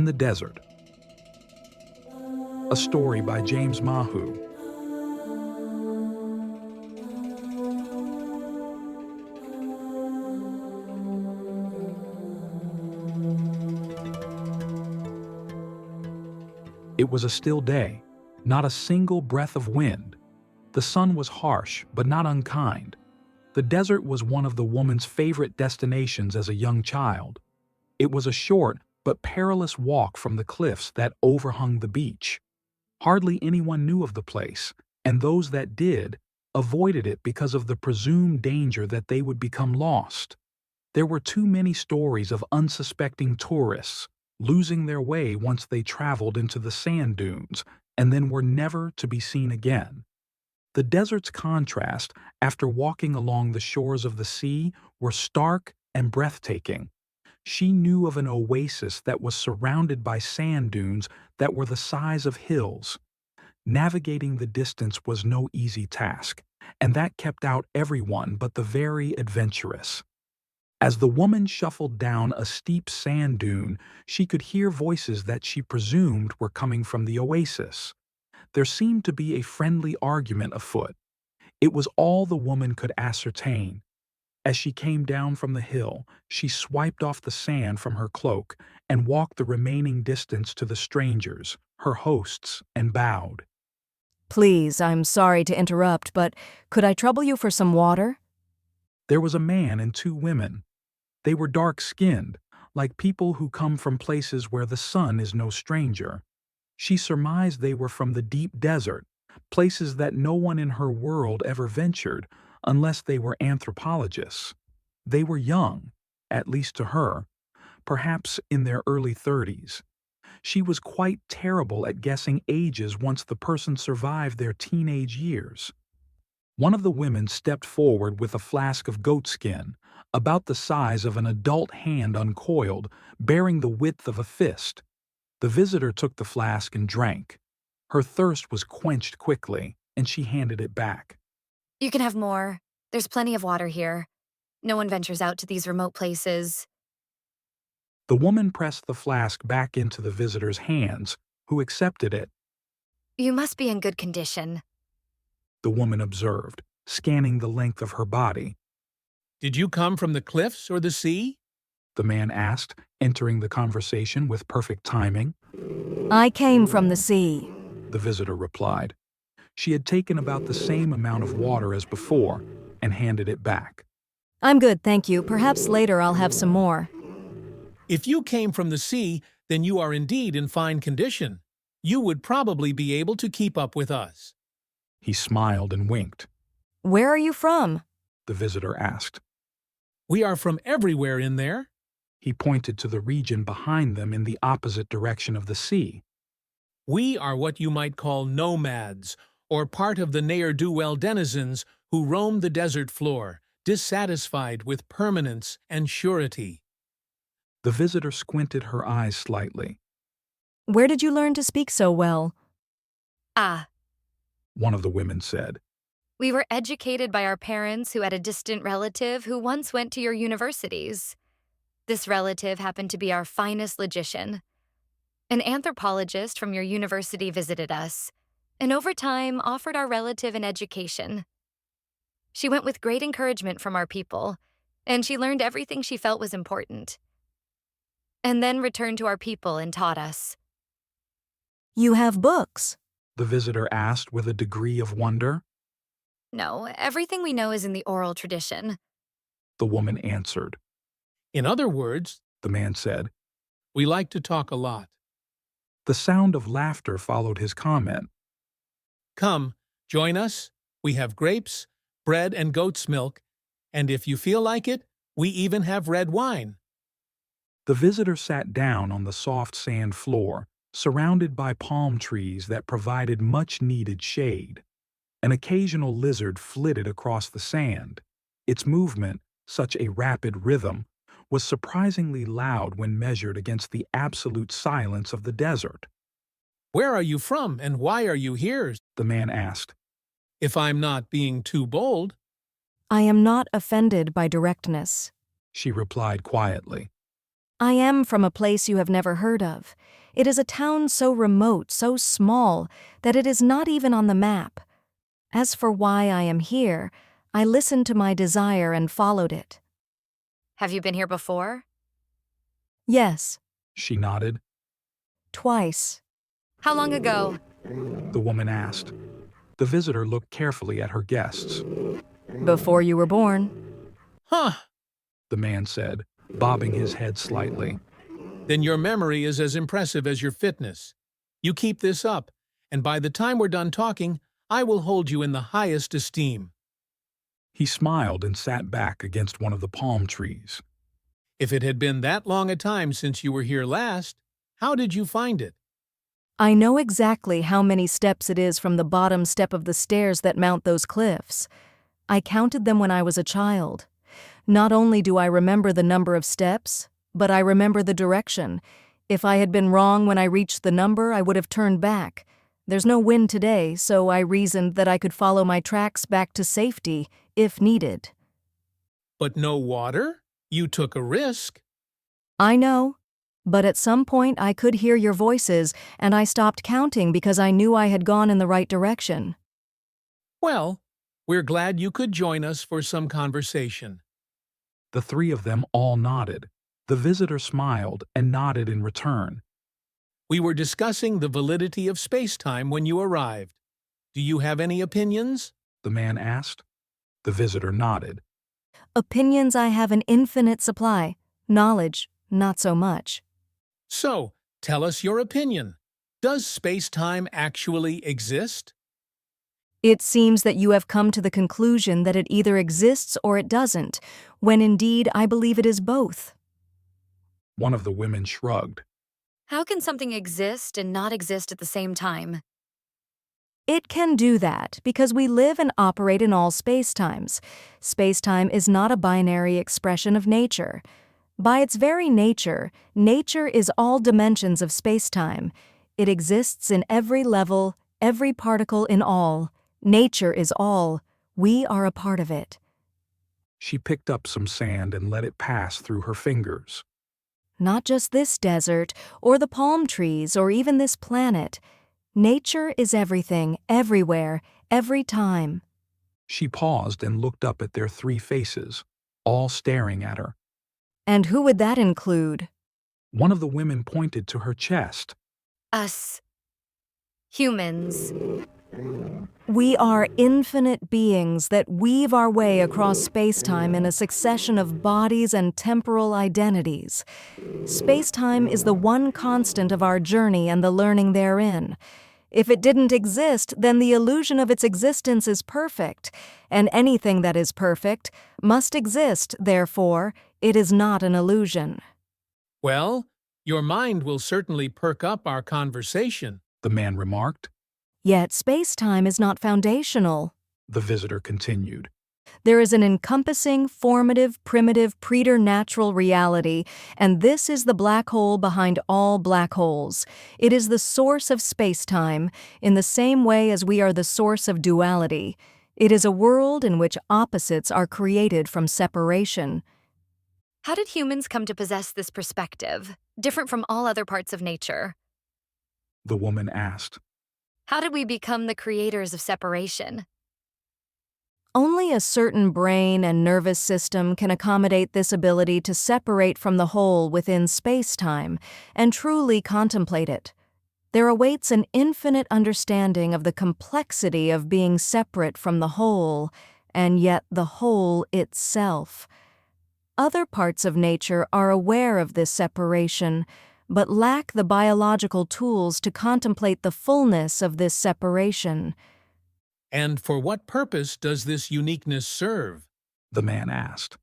In the Desert. A story by James Mahu. It was a still day, not a single breath of wind. The sun was harsh, but not unkind. The desert was one of the woman's favorite destinations as a young child. It was a short but perilous walk from the cliffs that overhung the beach. Hardly anyone knew of the place, and those that did avoided it because of the presumed danger that they would become lost. There were too many stories of unsuspecting tourists losing their way once they traveled into the sand dunes and then were never to be seen again. The desert's contrast after walking along the shores of the sea were stark and breathtaking. She knew of an oasis that was surrounded by sand dunes that were the size of hills. Navigating the distance was no easy task, and that kept out everyone but the very adventurous. As the woman shuffled down a steep sand dune, she could hear voices that she presumed were coming from the oasis. There seemed to be a friendly argument afoot. It was all the woman could ascertain. As she came down from the hill, she swiped off the sand from her cloak and walked the remaining distance to the strangers, her hosts, and bowed. Please, I'm sorry to interrupt, but could I trouble you for some water? There was a man and two women. They were dark-skinned, like people who come from places where the sun is no stranger. She surmised they were from the deep desert, places that no one in her world ever ventured, unless they were anthropologists. They were young, at least to her, perhaps in their early 30s. She was quite terrible at guessing ages once the person survived their teenage years. One of the women stepped forward with a flask of goatskin, about the size of an adult hand uncoiled, bearing the width of a fist. The visitor took the flask and drank. Her thirst was quenched quickly, and she handed it back. You can have more. There's plenty of water here. No one ventures out to these remote places. The woman pressed the flask back into the visitor's hands, who accepted it. You must be in good condition, The woman observed, scanning the length of her body. Did you come from the cliffs or the sea? The man asked, entering the conversation with perfect timing. I came from the sea. The visitor replied. She had taken about the same amount of water as before and handed it back. I'm good, thank you. Perhaps later I'll have some more. If you came from the sea, then you are indeed in fine condition. You would probably be able to keep up with us. He smiled and winked. Where are you from? The visitor asked. We are from everywhere in there. He pointed to the region behind them in the opposite direction of the sea. We are what you might call nomads, or part of the ne'er-do-well denizens who roam the desert floor, dissatisfied with permanence and surety. The visitor squinted her eyes slightly. Where did you learn to speak so well? One of the women said. We were educated by our parents who had a distant relative who once went to your universities. This relative happened to be our finest logician. An anthropologist from your university visited us, and over time offered our relative an education. She went with great encouragement from our people, and she learned everything she felt was important, and then returned to our people and taught us. You have books. The visitor asked with a degree of wonder. No, everything we know is in the oral tradition. The woman answered. In other words, The man said. we like to talk a lot. The sound of laughter followed his comment. Come, join us. We have grapes, bread, and goat's milk, and if you feel like it, we even have red wine. The visitor sat down on the soft sand floor, surrounded by palm trees that provided much-needed shade. An occasional lizard flitted across the sand. Its movement, such a rapid rhythm, was surprisingly loud when measured against the absolute silence of the desert. Where are you from, and why are you here? The man asked. If I'm not being too bold. I am not offended by directness. She replied quietly. I am from a place you have never heard of. It is a town so remote, so small, that it is not even on the map. As for why I am here, I listened to my desire and followed it. Have you been here before? Yes, She nodded. twice. How long ago? The woman asked. The visitor looked carefully at her guests. Before you were born. Huh. The man said, bobbing his head slightly. Then your memory is as impressive as your fitness. You keep this up, and by the time we're done talking, I will hold you in the highest esteem. He smiled and sat back against one of the palm trees. If it had been that long a time since you were here last, how did you find it? I know exactly how many steps it is from the bottom step of the stairs that mount those cliffs. I counted them when I was a child. Not only do I remember the number of steps, but I remember the direction. If I had been wrong when I reached the number, I would have turned back. There's no wind today, so I reasoned that I could follow my tracks back to safety, if needed. But no water? You took a risk. I know, but at some point I could hear your voices, and I stopped counting because I knew I had gone in the right direction. Well, we're glad you could join us for some conversation. The three of them all nodded. The visitor smiled and nodded in return. We were discussing the validity of space-time when you arrived. Do you have any opinions? The man asked. The visitor nodded. Opinions I have an infinite supply. Knowledge, not so much. So, tell us your opinion. Does space-time actually exist? It seems that you have come to the conclusion that it either exists or it doesn't, when indeed I believe it is both. One of the women shrugged. How can something exist and not exist at the same time? It can do that because we live and operate in all spacetimes. Spacetime is not a binary expression of nature. By its very nature, nature is all dimensions of spacetime. It exists in every level, every particle in all. Nature is all. We are a part of it. She picked up some sand and let it pass through her fingers. Not just this desert, or the palm trees, or even this planet. Nature is everything, everywhere, every time. She paused and looked up at their three faces, all staring at her. And who would that include? One of the women pointed to her chest. Us. Humans. We are infinite beings that weave our way across spacetime in a succession of bodies and temporal identities. Spacetime is the one constant of our journey and the learning therein. If it didn't exist, then the illusion of its existence is perfect, and anything that is perfect must exist, therefore, it is not an illusion. Well, your mind will certainly perk up our conversation. The man remarked. Yet spacetime is not foundational. The visitor continued. There is an encompassing, formative, primitive, preternatural reality, and this is the black hole behind all black holes. It is the source of spacetime, in the same way as we are the source of duality. It is a world in which opposites are created from separation. How did humans come to possess this perspective, different from all other parts of nature? The woman asked. How did we become the creators of separation? Only a certain brain and nervous system can accommodate this ability to separate from the whole within space-time and truly contemplate it. There awaits an infinite understanding of the complexity of being separate from the whole, and yet the whole itself. Other parts of nature are aware of this separation, but lack the biological tools to contemplate the fullness of this separation. And for what purpose does this uniqueness serve? The man asked.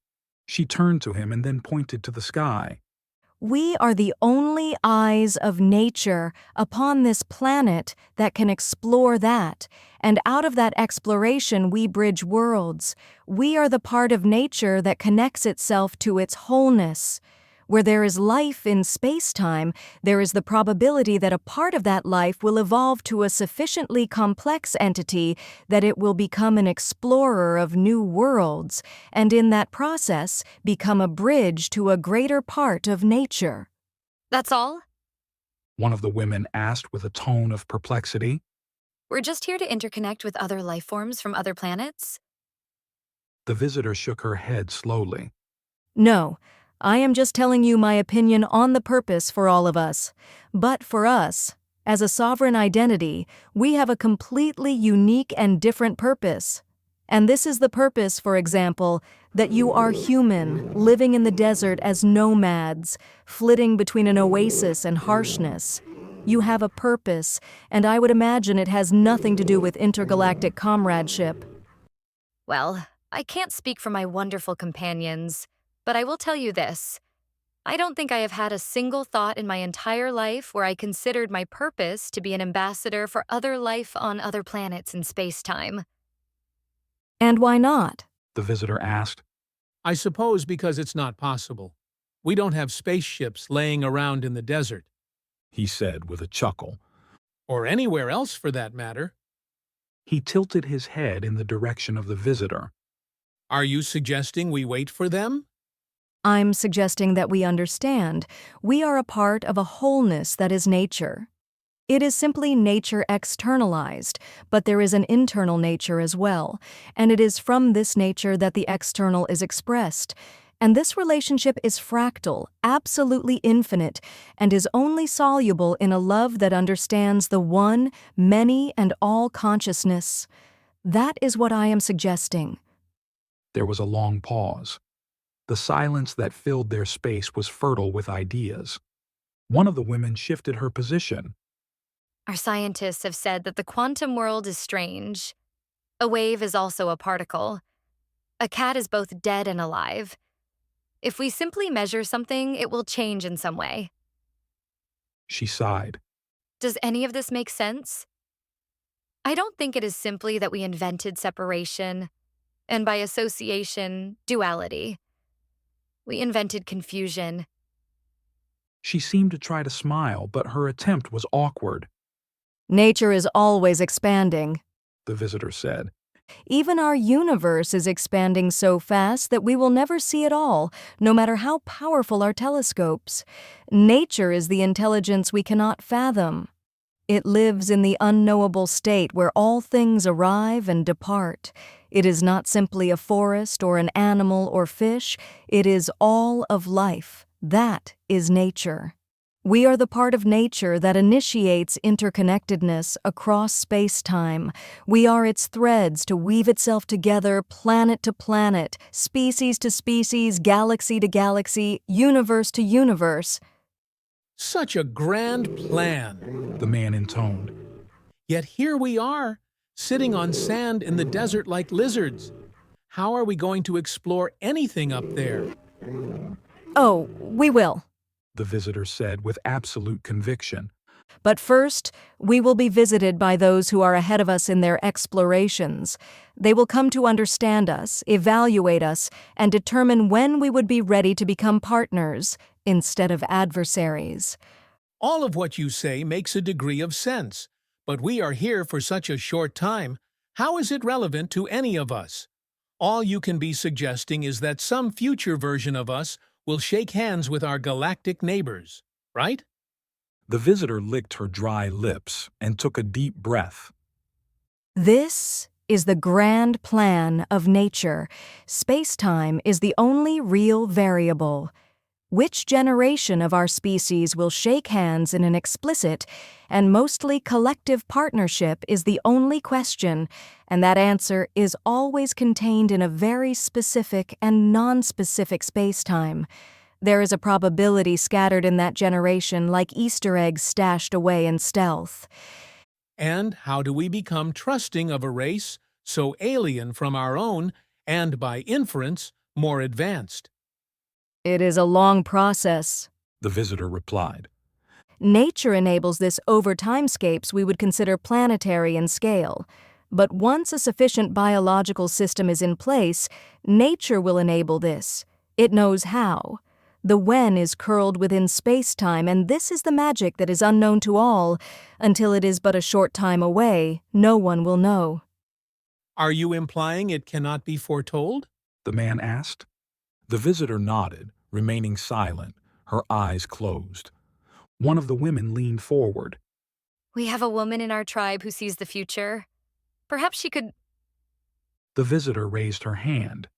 She turned to him and then pointed to the sky. We are the only eyes of nature upon this planet that can explore that, and out of that exploration we bridge worlds. We are the part of nature that connects itself to its wholeness. Where there is life in space-time, there is the probability that a part of that life will evolve to a sufficiently complex entity that it will become an explorer of new worlds, and in that process become a bridge to a greater part of nature. That's all? One of the women asked with a tone of perplexity. We're just here to interconnect with other life forms from other planets? The visitor shook her head slowly. No, I am just telling you my opinion on the purpose for all of us. But for us, as a sovereign identity, we have a completely unique and different purpose. And this is the purpose, for example, that you are human, living in the desert as nomads, flitting between an oasis and harshness. You have a purpose, and I would imagine it has nothing to do with intergalactic comradeship. Well, I can't speak for my wonderful companions, but I will tell you this. I don't think I have had a single thought in my entire life where I considered my purpose to be an ambassador for other life on other planets in space-time. And why not? The visitor asked. I suppose because it's not possible. We don't have spaceships laying around in the desert. He said with a chuckle. Or anywhere else for that matter. He tilted his head in the direction of the visitor. Are you suggesting we wait for them? I'm suggesting that we understand we are a part of a wholeness that is nature. It is simply nature externalized, but there is an internal nature as well, and it is from this nature that the external is expressed. And this relationship is fractal, absolutely infinite, and is only soluble in a love that understands the one, many, and all consciousness. That is what I am suggesting. There was a long pause. The silence that filled their space was fertile with ideas. One of the women shifted her position. Our scientists have said that the quantum world is strange. A wave is also a particle. A cat is both dead and alive. If we simply measure something, it will change in some way. She sighed. Does any of this make sense? I don't think it is simply that we invented separation, and by association, duality. We invented confusion. She seemed to try to smile, but her attempt was awkward. Nature is always expanding. The visitor said. Even our universe is expanding so fast that we will never see it all, no matter how powerful our telescopes. Nature is the intelligence we cannot fathom. It lives in the unknowable state where all things arrive and depart. It is not simply a forest or an animal or fish. It is all of life. That is nature. We are the part of nature that initiates interconnectedness across space-time. We are its threads to weave itself together planet to planet, species to species, galaxy to galaxy, universe to universe. Such a grand plan, The man intoned. Yet here we are, sitting on sand in the desert like lizards. How are we going to explore anything up there? Oh, we will. The visitor said with absolute conviction. But first, we will be visited by those who are ahead of us in their explorations. They will come to understand us, evaluate us, and determine when we would be ready to become partners instead of adversaries. All of what you say makes a degree of sense, but we are here for such a short time. How is it relevant to any of us? All you can be suggesting is that some future version of us will shake hands with our galactic neighbors, right? The visitor licked her dry lips and took a deep breath. This is the grand plan of nature. Space-time is the only real variable. Which generation of our species will shake hands in an explicit and mostly collective partnership is the only question, and that answer is always contained in a very specific and non-specific space-time. There is a probability scattered in that generation like Easter eggs stashed away in stealth. And how do we become trusting of a race so alien from our own and, by inference, more advanced? It is a long process. The visitor replied. Nature enables this over timescapes we would consider planetary in scale. But once a sufficient biological system is in place, nature will enable this. It knows how. The when is curled within space-time, and this is the magic that is unknown to all. Until it is but a short time away, no one will know. Are you implying it cannot be foretold? The man asked. The visitor nodded, remaining silent, her eyes closed. One of the women leaned forward. We have a woman in our tribe who sees the future. Perhaps she could... The visitor raised her hand.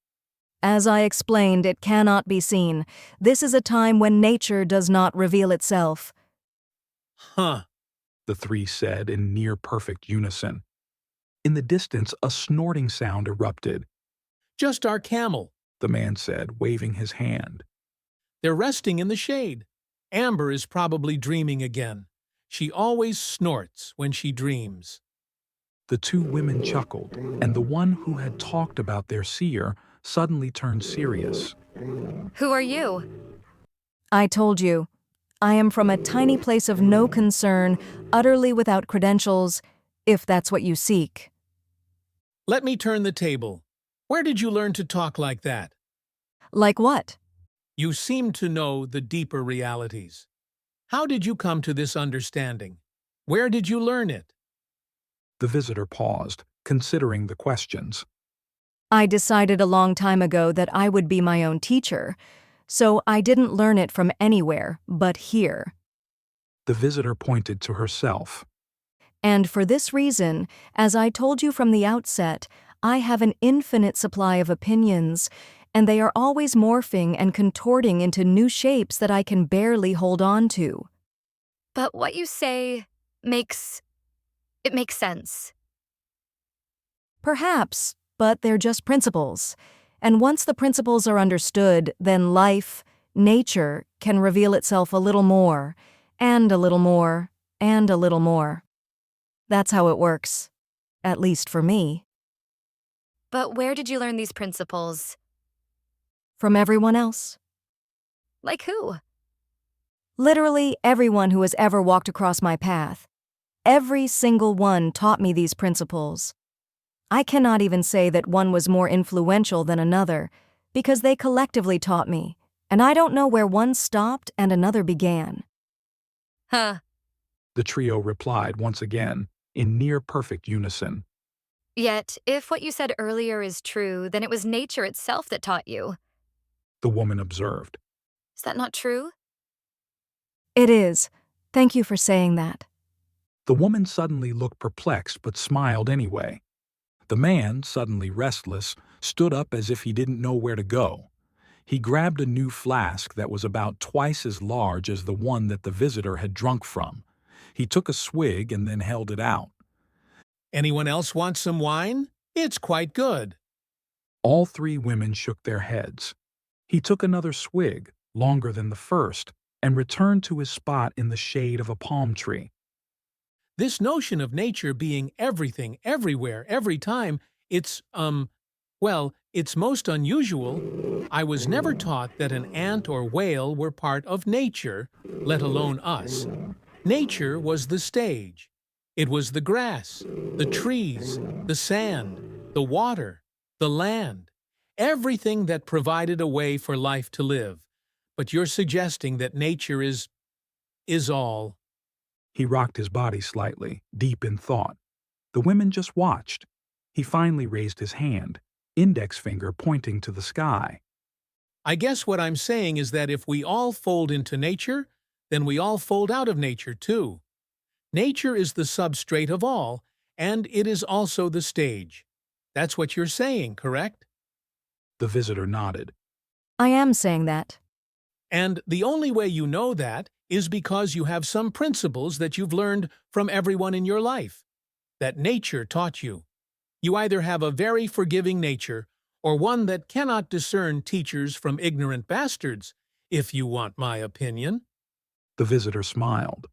As I explained, it cannot be seen. This is a time when nature does not reveal itself. Huh. The three said in near-perfect unison. In the distance, a snorting sound erupted. Just our camel, The man said, waving his hand. They're resting in the shade. Amber is probably dreaming again. She always snorts when she dreams. The two women chuckled, and the one who had talked about their seer suddenly turned serious. Who are you? I told you. I am from a tiny place of no concern, utterly without credentials, if that's what you seek. Let me turn the table. Where did you learn to talk like that? Like what? You seem to know the deeper realities. How did you come to this understanding? Where did you learn it? The visitor paused, considering the questions. I decided a long time ago that I would be my own teacher, so I didn't learn it from anywhere but here. The visitor pointed to herself. And for this reason, as I told you from the outset, I have an infinite supply of opinions, and they are always morphing and contorting into new shapes that I can barely hold on to. But what you say makes sense. Perhaps, but they're just principles. And once the principles are understood, then life, nature, can reveal itself a little more, and a little more, and a little more. That's how it works. At least for me. But where did you learn these principles? From everyone else. Like who? Literally everyone who has ever walked across my path. Every single one taught me these principles. I cannot even say that one was more influential than another, because they collectively taught me, and I don't know where one stopped and another began. Huh. The trio replied once again, in near-perfect unison. Yet, if what you said earlier is true, then it was nature itself that taught you. The woman observed. Is that not true? It is. Thank you for saying that. The woman suddenly looked perplexed but smiled anyway. The man, suddenly restless, stood up as if he didn't know where to go. He grabbed a new flask that was about twice as large as the one that the visitor had drunk from. He took a swig and then held it out. Anyone else want some wine? It's quite good. All three women shook their heads. He took another swig, longer than the first, and returned to his spot in the shade of a palm tree. This notion of nature being everything, everywhere, every time, it's most unusual. I was never taught that an ant or whale were part of nature, let alone us. Nature was the stage. It was the grass, the trees, the sand, the water, the land, everything that provided a way for life to live. But you're suggesting that nature is all. He rocked his body slightly, deep in thought. The women just watched. He finally raised his hand, index finger pointing to the sky. I guess what I'm saying is that if we all fold into nature, then we all fold out of nature too. Nature is the substrate of all, and it is also the stage. That's what you're saying, correct? The visitor nodded. I am saying that. And the only way you know that is because you have some principles that you've learned from everyone in your life, that nature taught you. You either have a very forgiving nature or one that cannot discern teachers from ignorant bastards, if you want my opinion. The visitor smiled.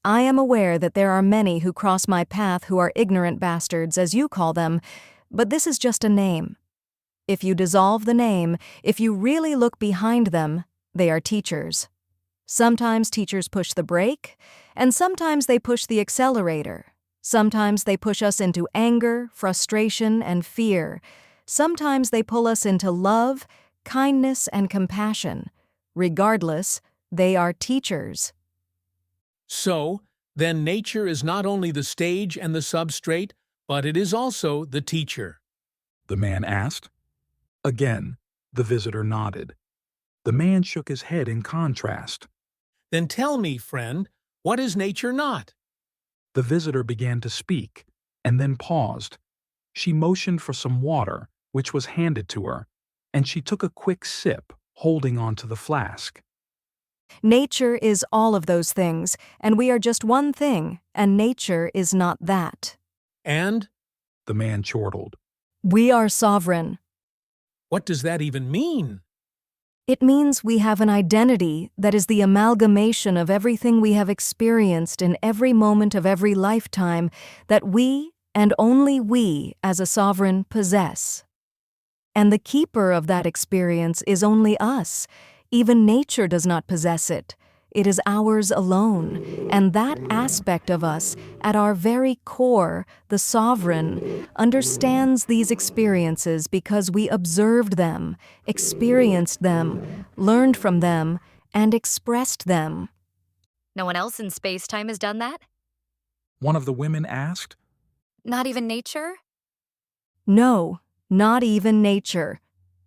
I am aware that there are many who cross my path who are ignorant bastards, as you call them, but this is just a name. If you dissolve the name, if you really look behind them, they are teachers. Sometimes teachers push the brake, and sometimes they push the accelerator. Sometimes they push us into anger, frustration, and fear. Sometimes they pull us into love, kindness, and compassion. Regardless, they are teachers. So, then nature is not only the stage and the substrate, but it is also the teacher. The man asked. Again, the visitor nodded. The man shook his head in contrast. Then tell me, friend, what is nature not? The visitor began to speak, and then paused. She motioned for some water, which was handed to her, and she took a quick sip, holding onto the flask. Nature is all of those things, and we are just one thing, and nature is not that. And? The man chortled. We are sovereign. What does that even mean? It means we have an identity that is the amalgamation of everything we have experienced in every moment of every lifetime that we, and only we, as a sovereign, possess. And the keeper of that experience is only us. Even nature does not possess it. It is ours alone, and that aspect of us, at our very core, the sovereign, understands these experiences because we observed them, experienced them, learned from them, and expressed them. No one else in space-time has done that? One of the women asked. Not even nature? No, not even nature.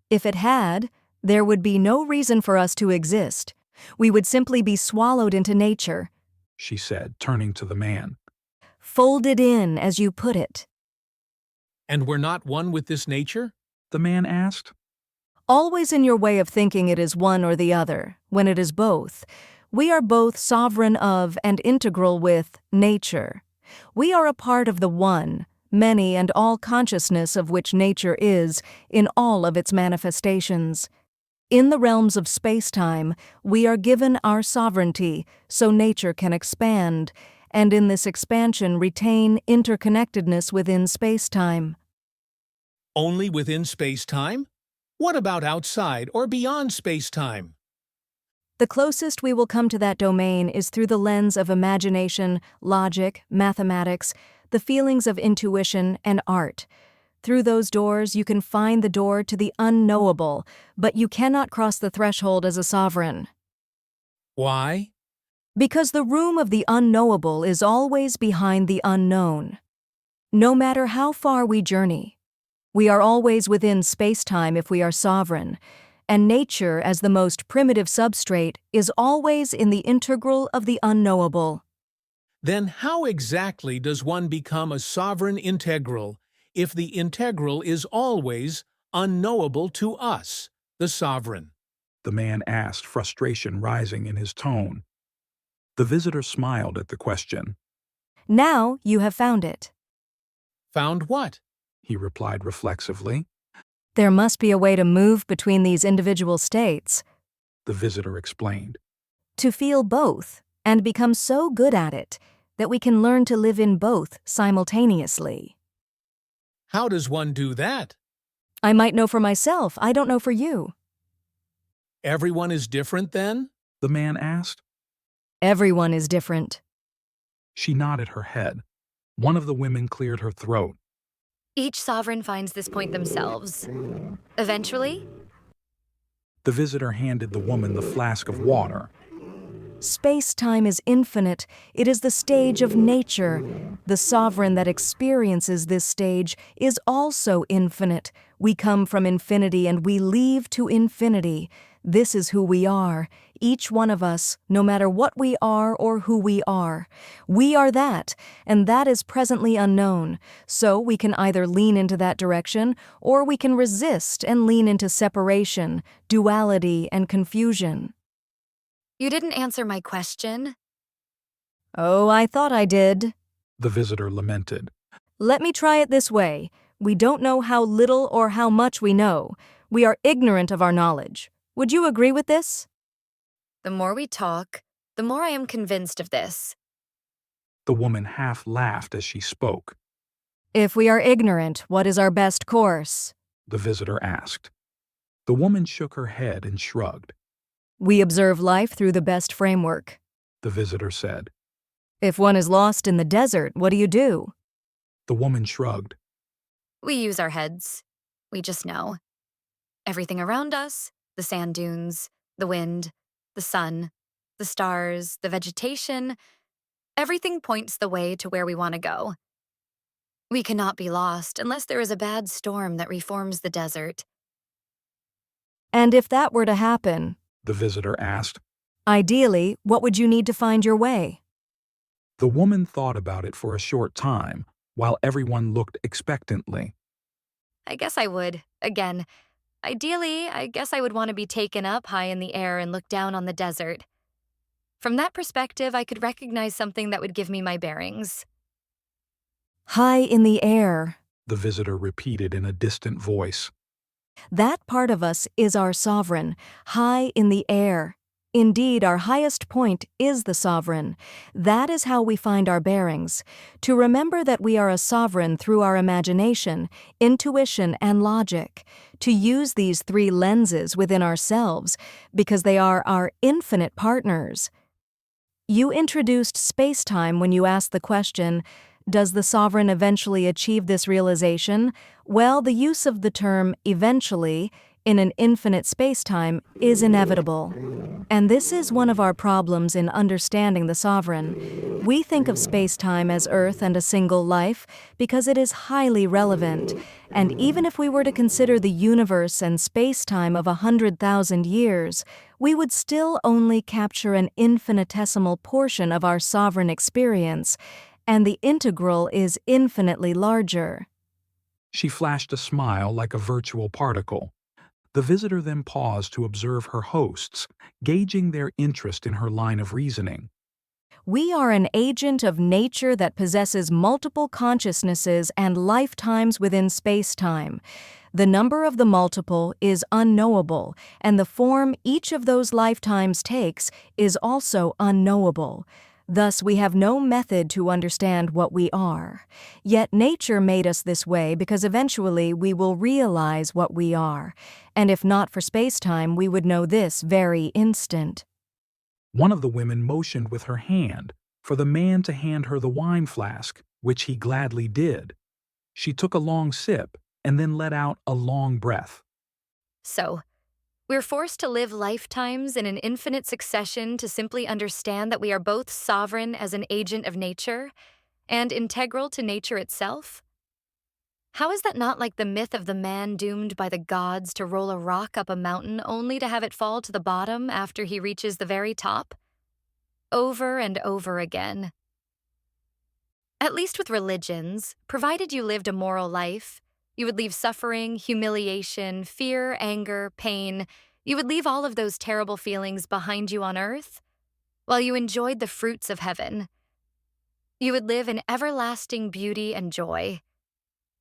If it had, there would be no reason for us to exist. We would simply be swallowed into nature, she said, turning to the man. Folded in, as you put it. And we're not one with this nature? The man asked. Always in your way of thinking it is one or the other, when it is both. We are both sovereign of and integral with nature. We are a part of the one, many and all consciousness of which nature is, in all of its manifestations. In the realms of space-time, we are given our sovereignty so nature can expand, and in this expansion retain interconnectedness within space-time. Only within space-time? What about outside or beyond space-time? The closest we will come to that domain is through the lens of imagination, logic, mathematics, the feelings of intuition, and art. Through those doors, you can find the door to the unknowable, but you cannot cross the threshold as a sovereign. Why? Because the room of the unknowable is always behind the unknown. No matter how far we journey, we are always within space-time if we are sovereign, and nature, as the most primitive substrate, is always in the integral of the unknowable. Then how exactly does one become a sovereign integral if the integral is always unknowable to us, the sovereign? The man asked, frustration rising in his tone. The visitor smiled at the question. Now you have found it. Found what? He replied reflexively. There must be a way to move between these individual states. The visitor explained. To feel both, and become so good at it, that we can learn to live in both simultaneously. How does one do that? I might know for myself, I don't know for you. Everyone is different then? The man asked. Everyone is different. She nodded her head. One of the women cleared her throat. Each sovereign finds this point themselves. Eventually? The visitor handed the woman the flask of water. Space-time is infinite. It is the stage of nature. The sovereign that experiences this stage is also infinite. We come from infinity and we leave to infinity. This is who we are, each one of us, no matter what we are or who we are. We are that, and that is presently unknown. So we can either lean into that direction, or we can resist and lean into separation, duality, and confusion. You didn't answer my question. Oh, I thought I did. The visitor lamented. Let me try it this way. We don't know how little or how much we know. We are ignorant of our knowledge. Would you agree with this? The more we talk, the more I am convinced of this. The woman half laughed as she spoke. If we are ignorant, what is our best course? The visitor asked. The woman shook her head and shrugged. We observe life through the best framework. The visitor said. If one is lost in the desert, what do you do? The woman shrugged. We use our heads. We just know. Everything around us, the sand dunes, The wind, the sun, the stars, the vegetation, everything points the way to where we want to go. We cannot be lost unless there is a bad storm that reforms the desert. And if that were to happen, the visitor asked. ideally, what would you need to find your way? The woman thought about it for a short time, while everyone looked expectantly. I guess I would. Again, ideally, I guess I would want to be taken up high in the air and look down on the desert. From that perspective, I could recognize something that would give me my bearings. High in the air. The visitor repeated in a distant voice. That part of us is our sovereign, high in the air. Indeed, our highest point is the sovereign. That is how we find our bearings. To remember that we are a sovereign through our imagination, intuition, and logic. To use these three lenses within ourselves, because they are our infinite partners. You introduced space-time when you asked the question, does the sovereign eventually achieve this realization? Well, the use of the term eventually in an infinite space-time is inevitable. And this is one of our problems in understanding the sovereign. We think of space-time as Earth and a single life because it is highly relevant. And even if we were to consider the universe and space-time of 100,000 years, we would still only capture an infinitesimal portion of our sovereign experience, and the integral is infinitely larger. She flashed a smile like a virtual particle. The visitor then paused to observe her hosts, gauging their interest in her line of reasoning. We are an agent of nature that possesses multiple consciousnesses and lifetimes within space-time. The number of the multiple is unknowable, and the form each of those lifetimes takes is also unknowable. Thus, we have no method to understand what we are. Yet nature made us this way because eventually we will realize what we are. And if not for space-time, we would know this very instant. One of the women motioned with her hand for the man to hand her the wine flask, which he gladly did. She took a long sip and then let out a long breath. So, we're forced to live lifetimes in an infinite succession to simply understand that we are both sovereign as an agent of nature and integral to nature itself? How is that not like the myth of the man doomed by the gods to roll a rock up a mountain only to have it fall to the bottom after he reaches the very top? Over and over again. At least with religions, provided you lived a moral life, you would leave suffering, humiliation, fear, anger, pain. You would leave all of those terrible feelings behind you on earth, while you enjoyed the fruits of heaven. You would live in everlasting beauty and joy.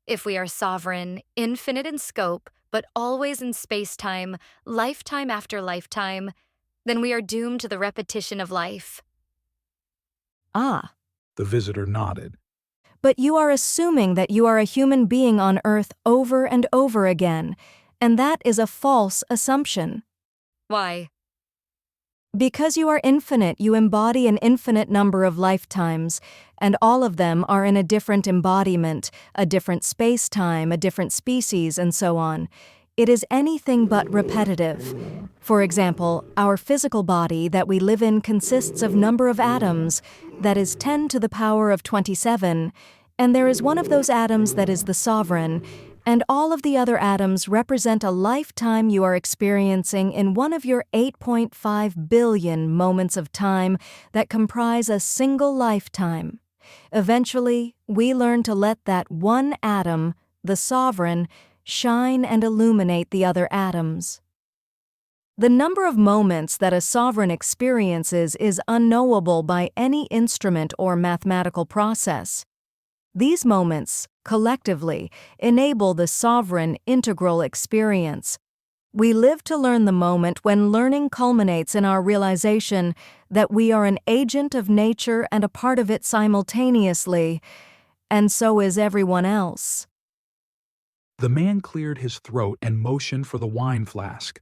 If we are sovereign, infinite in scope, but always in space-time, lifetime after lifetime, then we are doomed to the repetition of life. Ah. The visitor nodded. But you are assuming that you are a human being on Earth over and over again, and that is a false assumption. Why? Because you are infinite, you embody an infinite number of lifetimes, and all of them are in a different embodiment, a different space-time, a different species, and so on. It is anything but repetitive. For example, our physical body that we live in consists of number of atoms, that is 10 to the power of 27, and there is one of those atoms that is the sovereign, and all of the other atoms represent a lifetime you are experiencing in one of your 8.5 billion moments of time that comprise a single lifetime. Eventually, we learn to let that one atom, the sovereign, shine and illuminate the other atoms. The number of moments that a sovereign experiences is unknowable by any instrument or mathematical process. These moments, collectively, enable the sovereign integral experience. We live to learn the moment when learning culminates in our realization that we are an agent of nature and a part of it simultaneously, and so is everyone else. The man cleared his throat and motioned for the wine flask.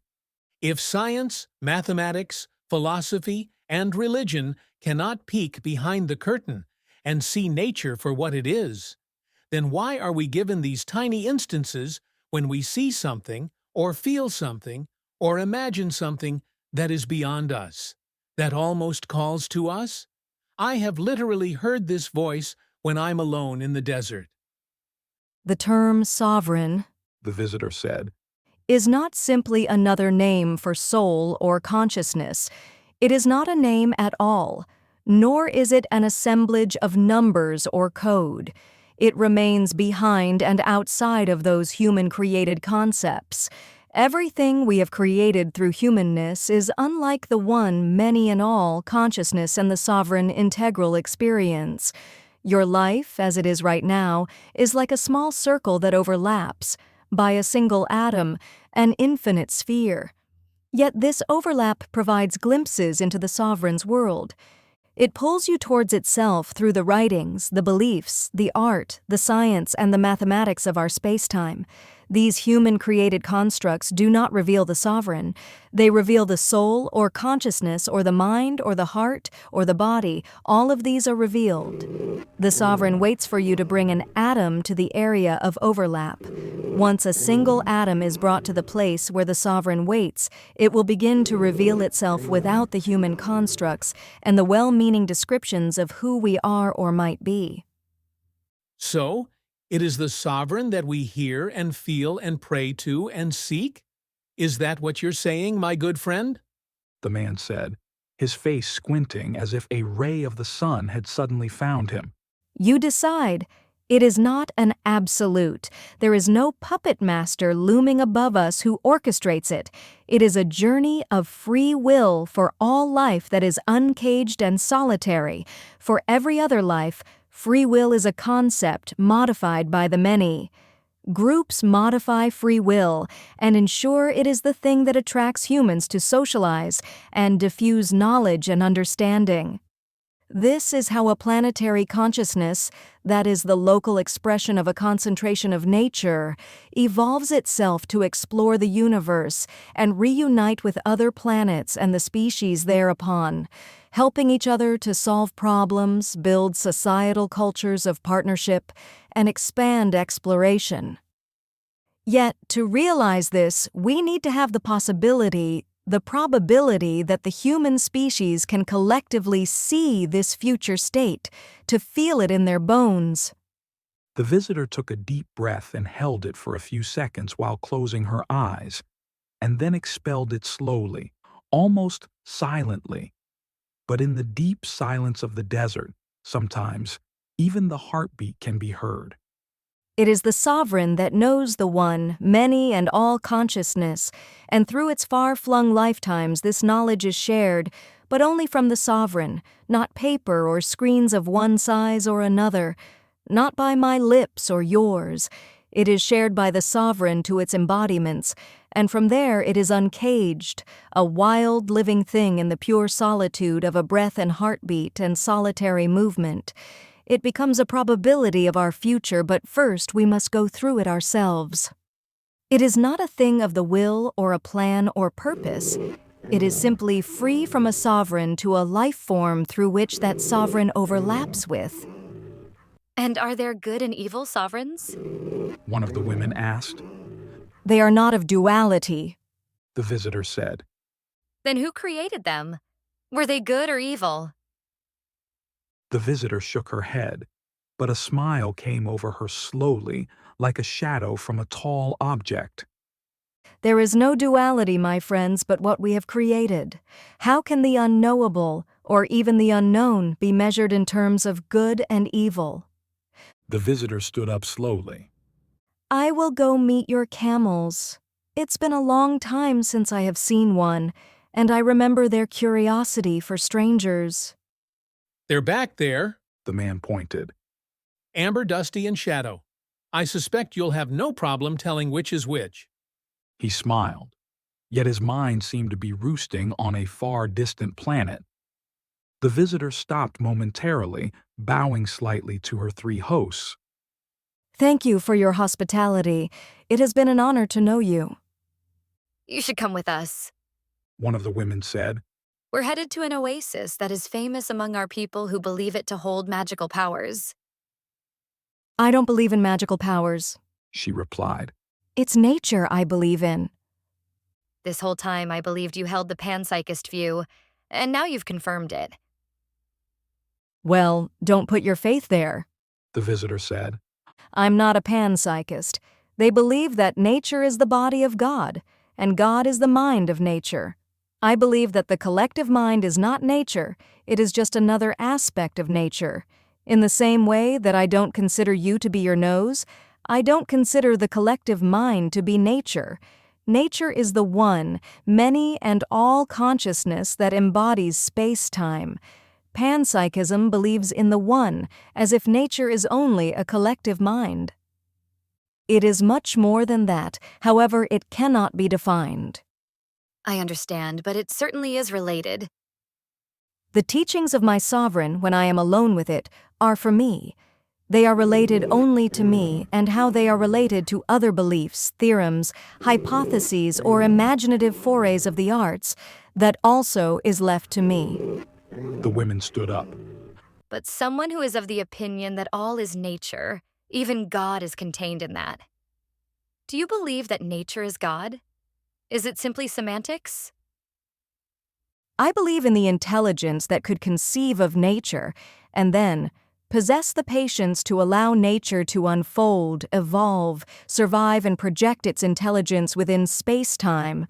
If science, mathematics, philosophy, and religion cannot peek behind the curtain and see nature for what it is, then why are we given these tiny instances when we see something, or feel something, or imagine something that is beyond us, that almost calls to us? I have literally heard this voice when I'm alone in the desert. The term sovereign the visitor said. is not simply another name for soul or consciousness. It is not a name at all, nor is it an assemblage of numbers or code. It remains behind and outside of those human-created concepts. Everything we have created through humanness is unlike the one many and all consciousness and the sovereign integral experience. Your life, as it is right now, is like a small circle that overlaps, by a single atom, an infinite sphere. Yet this overlap provides glimpses into the sovereign's world. It pulls you towards itself through the writings, the beliefs, the art, the science, and the mathematics of our space-time. These human-created constructs do not reveal the sovereign. They reveal the soul or consciousness or the mind or the heart or the body. All of these are revealed. The sovereign waits for you to bring an atom to the area of overlap. Once a single atom is brought to the place where the sovereign waits, it will begin to reveal itself without the human constructs and the well-meaning descriptions of who we are or might be. So, it is the sovereign that we hear and feel and pray to and seek? Is that what you're saying, my good friend? The man said, his face squinting as if a ray of the sun had suddenly found him. You decide. It is not an absolute. There is no puppet master looming above us who orchestrates it. It is a journey of free will for all life that is uncaged and solitary. For every other life, free will is a concept modified by the many. Groups modify free will and ensure it is the thing that attracts humans to socialize and diffuse knowledge and understanding. This is how a planetary consciousness, that is the local expression of a concentration of nature, evolves itself to explore the universe and reunite with other planets and the species thereupon, helping each other to solve problems, build societal cultures of partnership, and expand exploration. Yet, to realize this, we need to have the probability that the human species can collectively see this future state, to feel it in their bones. The visitor took a deep breath and held it for a few seconds while closing her eyes, and then expelled it slowly, almost silently. But in the deep silence of the desert, sometimes, even the heartbeat can be heard. It is the sovereign that knows the one, many, and all consciousness, and through its far-flung lifetimes this knowledge is shared, but only from the sovereign, not paper or screens of one size or another, not by my lips or yours. It is shared by the sovereign to its embodiments, and from there it is uncaged, a wild living thing in the pure solitude of a breath and heartbeat and solitary movement. It becomes a probability of our future, but first we must go through it ourselves. It is not a thing of the will or a plan or purpose. It is simply free from a sovereign to a life form through which that sovereign overlaps with. And are there good and evil sovereigns? One of the women asked. They are not of duality, The visitor said. Then who created them? Were they good or evil? The visitor shook her head, but a smile came over her slowly, like a shadow from a tall object. There is no duality, my friends, but what we have created. How can the unknowable, or even the unknown, be measured in terms of good and evil? The visitor stood up slowly. I will go meet your camels. It's been a long time since I have seen one, and I remember their curiosity for strangers. They're back there, The man pointed. amber, dusty, and shadow. I suspect you'll have no problem telling which is which. He smiled, yet his mind seemed to be roosting on a far distant planet. The visitor stopped momentarily, bowing slightly to her three hosts. Thank you for your hospitality. It has been an honor to know you. You should come with us. One of the women said. We're headed to an oasis that is famous among our people who believe it to hold magical powers. I don't believe in magical powers. She replied. It's nature I believe in. This whole time I believed you held the panpsychist view, and now you've confirmed it. Well, don't put your faith there, the visitor said. I'm not a panpsychist. They believe that nature is the body of God, and God is the mind of nature. I believe that the collective mind is not nature, it is just another aspect of nature. In the same way that I don't consider you to be your nose, I don't consider the collective mind to be nature. Nature is the one, many and all consciousness that embodies space-time. Panpsychism believes in the one, as if nature is only a collective mind. It is much more than that, however, it cannot be defined. I understand, but it certainly is related. The teachings of my sovereign, when I am alone with it, are for me. They are related only to me, and how they are related to other beliefs, theorems, hypotheses, or imaginative forays of the arts, that also is left to me. The women stood up. But someone who is of the opinion that all is nature, even God is contained in that. Do you believe that nature is God? Is it simply semantics? I believe in the intelligence that could conceive of nature, and then possess the patience to allow nature to unfold, evolve, survive, and project its intelligence within space-time,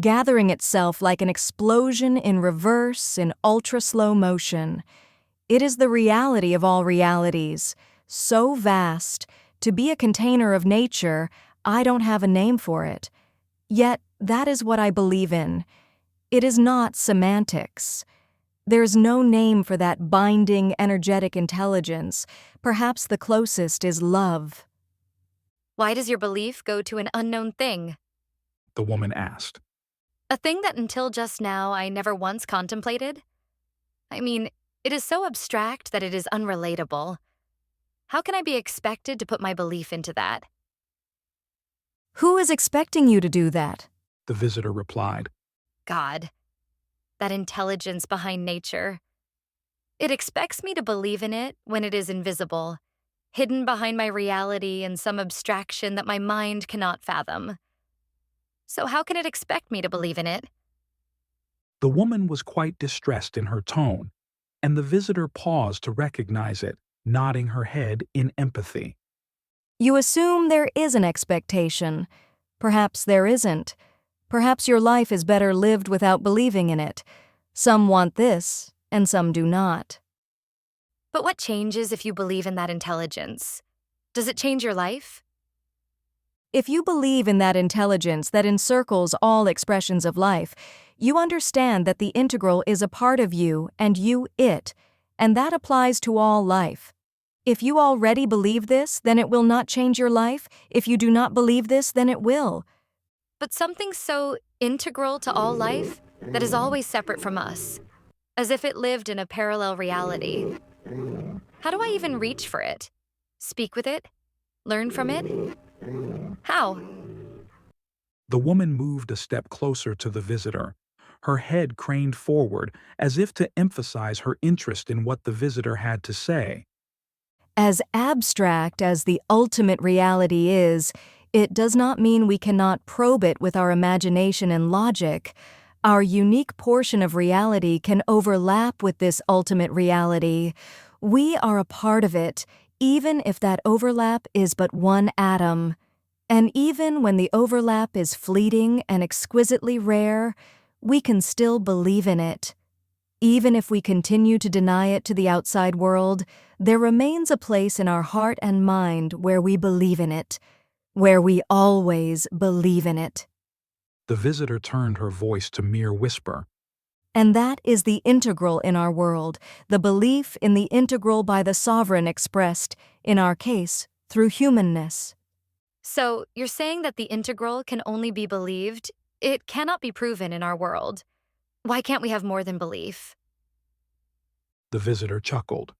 gathering itself like an explosion in reverse in ultra-slow motion. It is the reality of all realities, so vast. To be a container of nature, I don't have a name for it. Yet, that is what I believe in. It is not semantics. There's no name for that binding, energetic intelligence. Perhaps the closest is love. Why does your belief go to an unknown thing? The woman asked. A thing that until just now I never once contemplated? I mean, it is so abstract that it is unrelatable. How can I be expected to put my belief into that? Who is expecting you to do that? The visitor replied. God. That intelligence behind nature. It expects me to believe in it when it is invisible, hidden behind my reality in some abstraction that my mind cannot fathom. So how can it expect me to believe in it? The woman was quite distressed in her tone, and the visitor paused to recognize it, nodding her head in empathy. You assume there is an expectation. Perhaps there isn't. Perhaps your life is better lived without believing in it. Some want this, and some do not. But what changes if you believe in that intelligence? Does it change your life? If you believe in that intelligence that encircles all expressions of life, you understand that the integral is a part of you and you it, and that applies to all life. If you already believe this, then it will not change your life. If you do not believe this, then it will. But something so integral to all life that is always separate from us, as if it lived in a parallel reality. How do I even reach for it? Speak with it? Learn from it? How? The woman moved a step closer to the visitor, her head craned forward as if to emphasize her interest in what the visitor had to say. As abstract as the ultimate reality is, it does not mean we cannot probe it with our imagination and logic. Our unique portion of reality can overlap with this ultimate reality. We are a part of it, even if that overlap is but one atom. And even when the overlap is fleeting and exquisitely rare, we can still believe in it. Even if we continue to deny it to the outside world, there remains a place in our heart and mind where we believe in it, where we always believe in it. The visitor turned her voice to mere whisper. And that is the integral in our world, the belief in the integral by the sovereign expressed, in our case, through humanness. So, you're saying that the integral can only be believed? It cannot be proven in our world. Why can't we have more than belief? The visitor chuckled.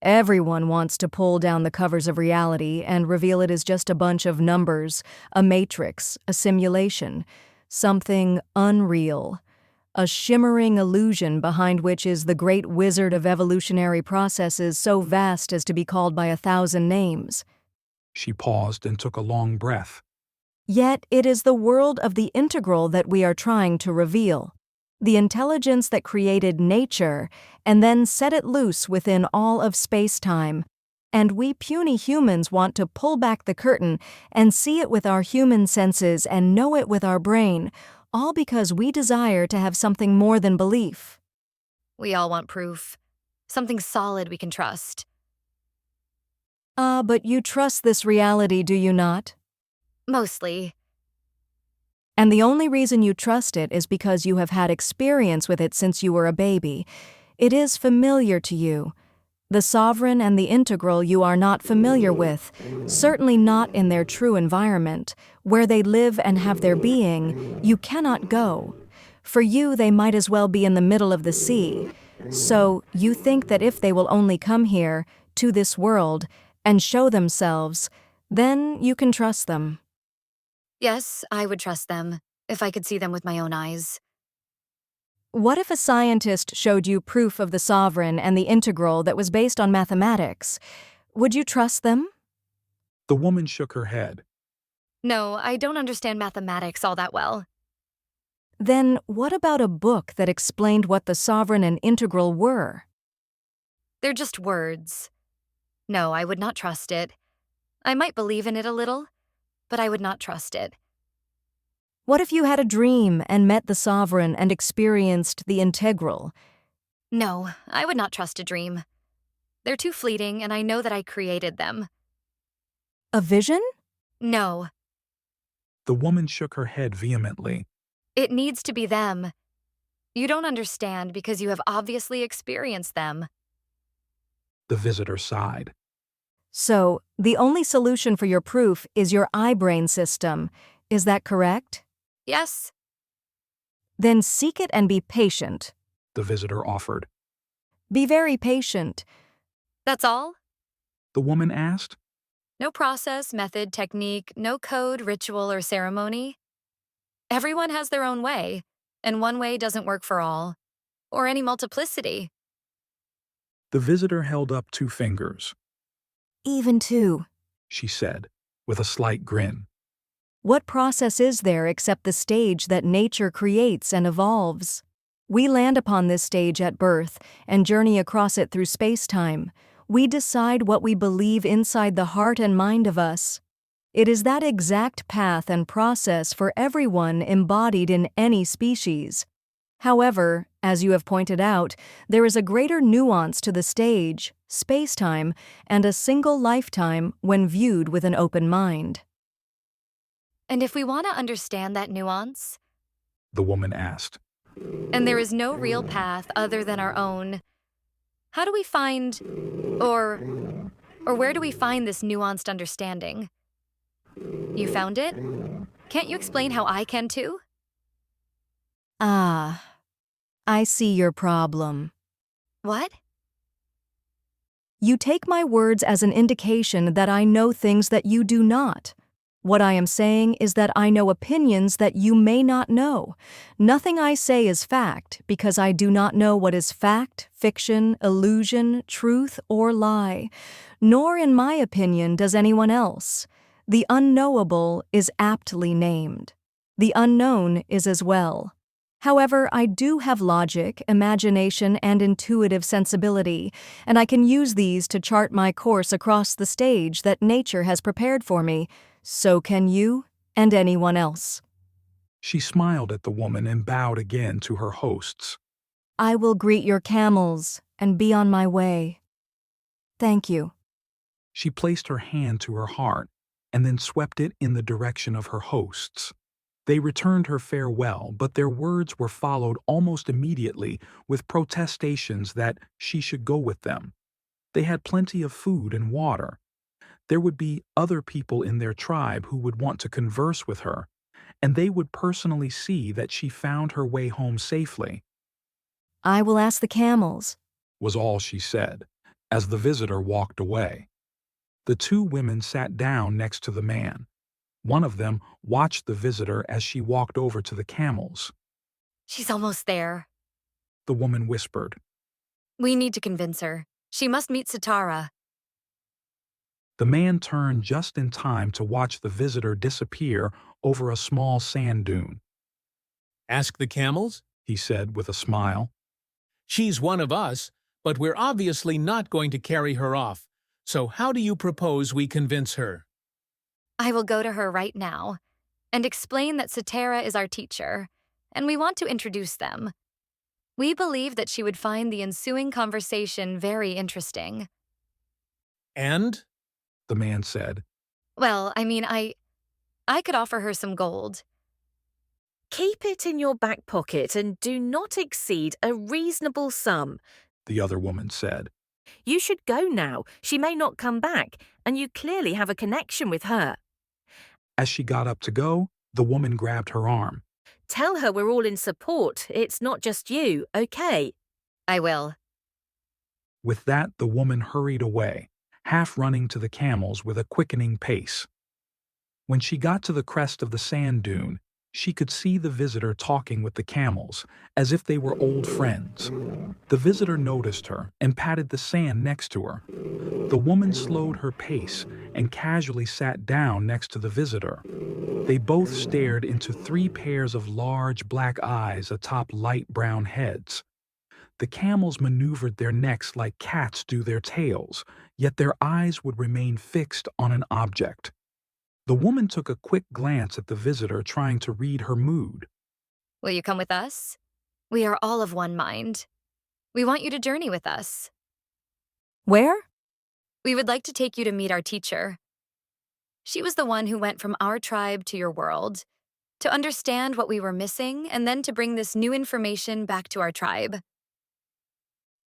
Everyone wants to pull down the covers of reality and reveal it as just a bunch of numbers, a matrix, a simulation, something unreal, a shimmering illusion behind which is the great wizard of evolutionary processes so vast as to be called by 1,000 names. She paused and took a long breath. Yet it is the world of the integral that we are trying to reveal. The intelligence that created nature and then set it loose within all of space-time. And we puny humans want to pull back the curtain and see it with our human senses and know it with our brain, all because we desire to have something more than belief. We all want proof. Something solid we can trust. But you trust this reality, do you not? Mostly. And the only reason you trust it is because you have had experience with it since you were a baby. It is familiar to you. The sovereign and the integral you are not familiar with, certainly not in their true environment, where they live and have their being. You cannot go. For you, they might as well be in the middle of the sea. So you think that if they will only come here, to this world, and show themselves, then you can trust them. Yes, I would trust them, if I could see them with my own eyes. What if a scientist showed you proof of the sovereign and the integral that was based on mathematics? Would you trust them? The woman shook her head. No, I don't understand mathematics all that well. Then what about a book that explained what the sovereign and integral were? They're just words. No, I would not trust it. I might believe in it a little, but I would not trust it. What if you had a dream and met the sovereign and experienced the integral? No, I would not trust a dream. They're too fleeting, and I know that I created them. A vision? No, The woman shook her head vehemently. it needs to be them. You don't understand because you have obviously experienced them. The visitor sighed. So, the only solution for your proof is your eye-brain system. Is that correct? Yes, Then seek it and be patient. The visitor offered. Be very patient. that's all? The woman asked. No process, method, technique, no code, ritual, or ceremony. Everyone has their own way, and one way doesn't work for all, or any multiplicity. The visitor held up 2 fingers. Even two. She said, with a slight grin. What process is there except the stage that nature creates and evolves? We land upon this stage at birth and journey across it through space-time. We decide what we believe inside the heart and mind of us. It is that exact path and process for everyone embodied in any species. However, as you have pointed out, there is a greater nuance to the stage, space-time, and a single lifetime when viewed with an open mind. And if we want to understand that nuance, The woman asked. and there is no real path other than our own, how do we find, or where do we find this nuanced understanding? You found it? Can't you explain how I can too? Ah, I see your problem. What? You take my words as an indication that I know things that you do not. What I am saying is that I know opinions that you may not know. Nothing I say is fact, because I do not know what is fact, fiction, illusion, truth, or lie. Nor, in my opinion, does anyone else. The unknowable is aptly named. The unknown is as well. However, I do have logic, imagination, and intuitive sensibility, and I can use these to chart my course across the stage that nature has prepared for me. So can you, and anyone else. She smiled at the woman and bowed again to her hosts. I will greet your camels and be on my way. Thank you. She placed her hand to her heart and then swept it in the direction of her hosts. They returned her farewell, but their words were followed almost immediately with protestations that she should go with them. They had plenty of food and water. There would be other people in their tribe who would want to converse with her, and they would personally see that she found her way home safely, I will ask the camels. was all she said, as the visitor walked away. The 2 women sat down next to the man. One of them watched the visitor as she walked over to the camels. She's almost there. The woman whispered. We need to convince her. She must meet Sitara. The man turned just in time to watch the visitor disappear over a small sand dune. Ask the camels? He said with a smile. She's one of us, but we're obviously not going to carry her off. So how do you propose we convince her? I will go to her right now and explain that Cetera is our teacher, and we want to introduce them. We believe that she would find the ensuing conversation very interesting. And? The man said. Well, I could offer her some gold. Keep it in your back pocket and do not exceed a reasonable sum, The other woman said. You should go now. She may not come back, and you clearly have a connection with her. As she got up to go, the woman grabbed her arm. Tell her we're all in support. It's not just you, okay? I will. With that, the woman hurried away, half running to the camels with a quickening pace. When she got to the crest of the sand dune, she could see the visitor talking with the camels, as if they were old friends. The visitor noticed her and patted the sand next to her. The woman slowed her pace and casually sat down next to the visitor. They both stared into 3 pairs of large black eyes atop light brown heads. The camels maneuvered their necks like cats do their tails, yet their eyes would remain fixed on an object. The woman took a quick glance at the visitor, trying to read her mood. Will you come with us? We are all of one mind. We want you to journey with us. Where? We would like to take you to meet our teacher. She was the one who went from our tribe to your world, to understand what we were missing and then to bring this new information back to our tribe.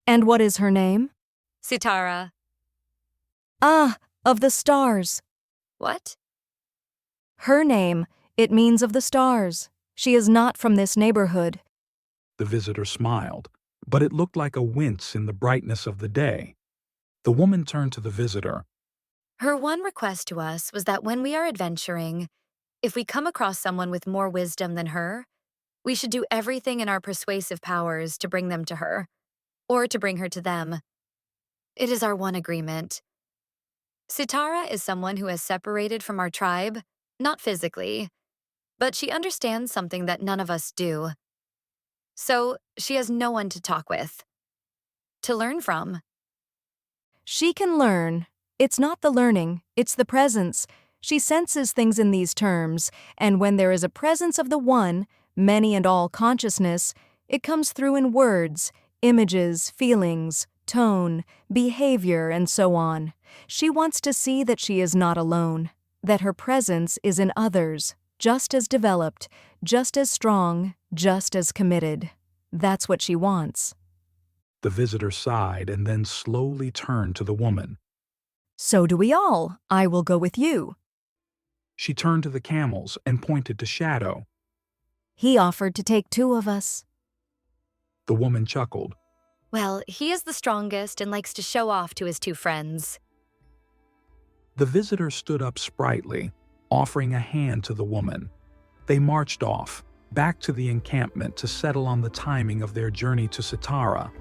And what is her name? Sitara. Ah, of the stars. What? Her name, it means of the stars. She is not from this neighborhood. The visitor smiled, but it looked like a wince in the brightness of the day. The woman turned to the visitor. Her one request to us was that when we are adventuring, if we come across someone with more wisdom than her, we should do everything in our persuasive powers to bring them to her, or to bring her to them. It is our one agreement. Sitara is someone who has separated from our tribe, not physically, but she understands something that none of us do. So she has no one to talk with, to learn from. She can learn. It's not the learning, it's the presence. She senses things in these terms, and when there is a presence of the one, many and all consciousness, it comes through in words, images, feelings, tone, behavior, and so on. She wants to see that she is not alone, that her presence is in others, just as developed, just as strong, just as committed. That's what she wants. The visitor sighed and then slowly turned to the woman. So do we all. I will go with you. She turned to the camels and pointed to Shadow. He offered to take 2 of us. The woman chuckled. Well, he is the strongest and likes to show off to his 2 friends. The visitor stood up sprightly, offering a hand to the woman. They marched off, back to the encampment to settle on the timing of their journey to Sitara.